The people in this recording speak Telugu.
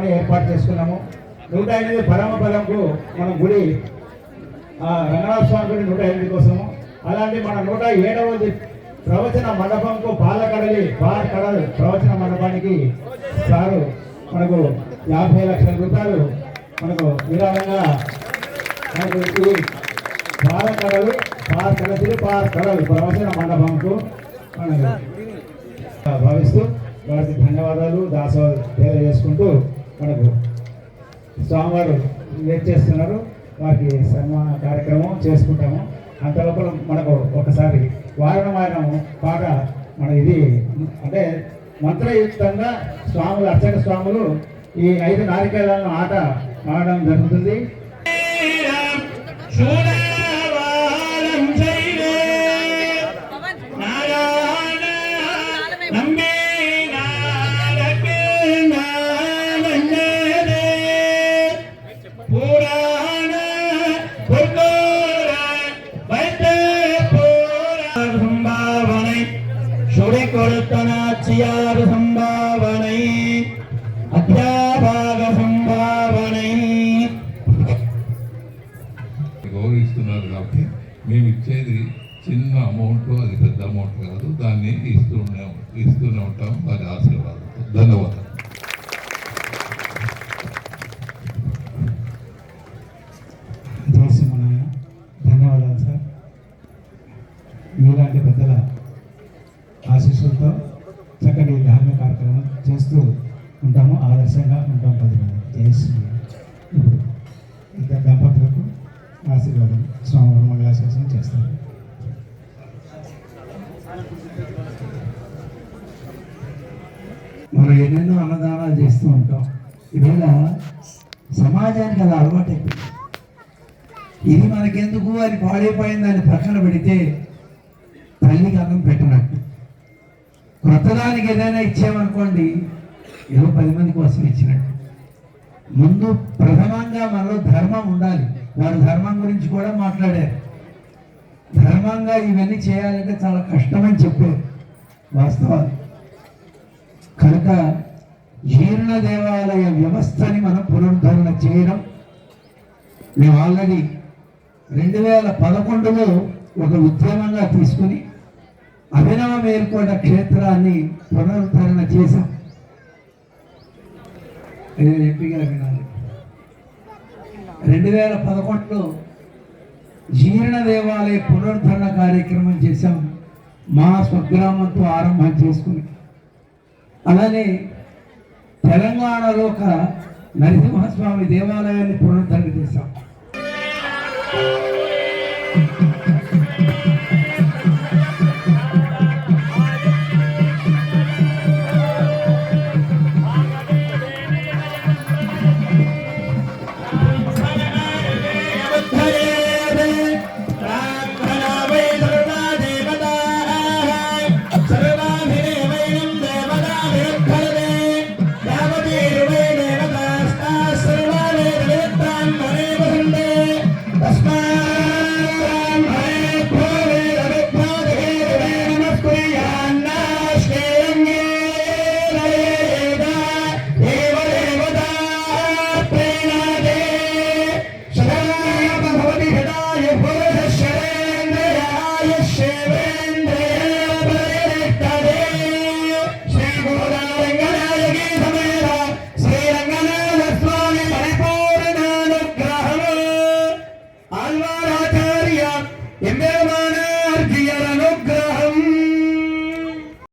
కార్యక్రమాన్ని ఏర్పాటు చేసుకున్నాము. 108 పరమపదంకు మన గుడి రంగనాథ స్వామి గుడి 108 కోసము. అలాంటి మన 107వ ప్రవచన మండపంకు పాలకడలి ప్రవచన మండపానికి సారు మనకు 50 లక్షల రూపాయలు మనకు విరాళంగా మనకు ఈ పాలకడలు ప్రవచన మండపంకు మనకు భావిస్తూ వారికి ధన్యవాదాలు దాసోహం తెలియజేసుకుంటూ మనకు స్వామివారు వెయిట్ చేస్తున్నారు. వారికి సన్మాన కార్యక్రమం చేసుకుంటాము. అంతలోపల మనకు ఒకసారి వారణమాయనము పాట మన ఇది అంటే మంత్రయుక్తంగా స్వాములు అర్చక స్వాములు ఈ 5 నారికేళాలను ఆట ఆడడం జరుగుతుంది. கொடுத்தனாச்சியார் సంభావనై అధ్యాభాగ సంభావనై గౌరవిస్తున్నారు కాబట్టి మేము ఇచ్చేది చిన్న అమౌంట్, అది పెద్ద అమౌంట్ కాదు. దాన్ని ఇస్తూనే ఉంటాం. వారి ఆశీర్వాదంతో. ధన్యవాదాలు. ధన్యవాదాలు సార్. మీలాంటి పెద్దల ఆశీస్సులతో చక్కటి ధార్మిక కార్యక్రమం చేస్తూ ఉంటాము. ఆదర్శంగా ఉంటాం 10 మంది. జయశ్రీ. ఇప్పుడు ఇద్దరు దంపతులకు ఆశీర్వాదం స్వామివారి మంగళాశాసనం చేస్తారు. మనం ఎన్నెన్నో అన్నదానాలు చేస్తూ ఉంటాం. ఇవాళ సమాజానికి అది అలవాటు అయిపోయింది. ఇది మనకెందుకు అది పాడైపోయింది దాన్ని ప్రక్కన పెడితే తల్లికి అన్నం పెట్టినట్టు. క్రొత్తదానికి ఏదైనా ఇచ్చామనుకోండి ఏదో 10 మంది కోసం ఇచ్చినట్టు. ముందు ప్రథమంగా మనలో ధర్మం ఉండాలి. వారు ధర్మం గురించి కూడా మాట్లాడారు. ధర్మంగా ఇవన్నీ చేయాలంటే చాలా కష్టమని చెప్పారు వాస్తవాలు. కనుక జీర్ణ దేవాలయ వ్యవస్థని మనం పునరుద్ధరణ చేయడం మేము ఆల్రెడీ 2011లో ఒక ఉద్యమంగా తీసుకుని అభినవ మేల్కోట క్షేత్రాన్ని పునరుద్ధరణ చేశాం. ఎంపీగా వినాలి. 2011లో జీర్ణ దేవాలయ పునరుద్ధరణ కార్యక్రమం చేశాం. మా స్వగ్రామంతో ఆరంభం చేసుకుని. అలానే తెలంగాణలో ఒక నరసింహస్వామి దేవాలయాన్ని పునరుద్ధరణ చేశాం.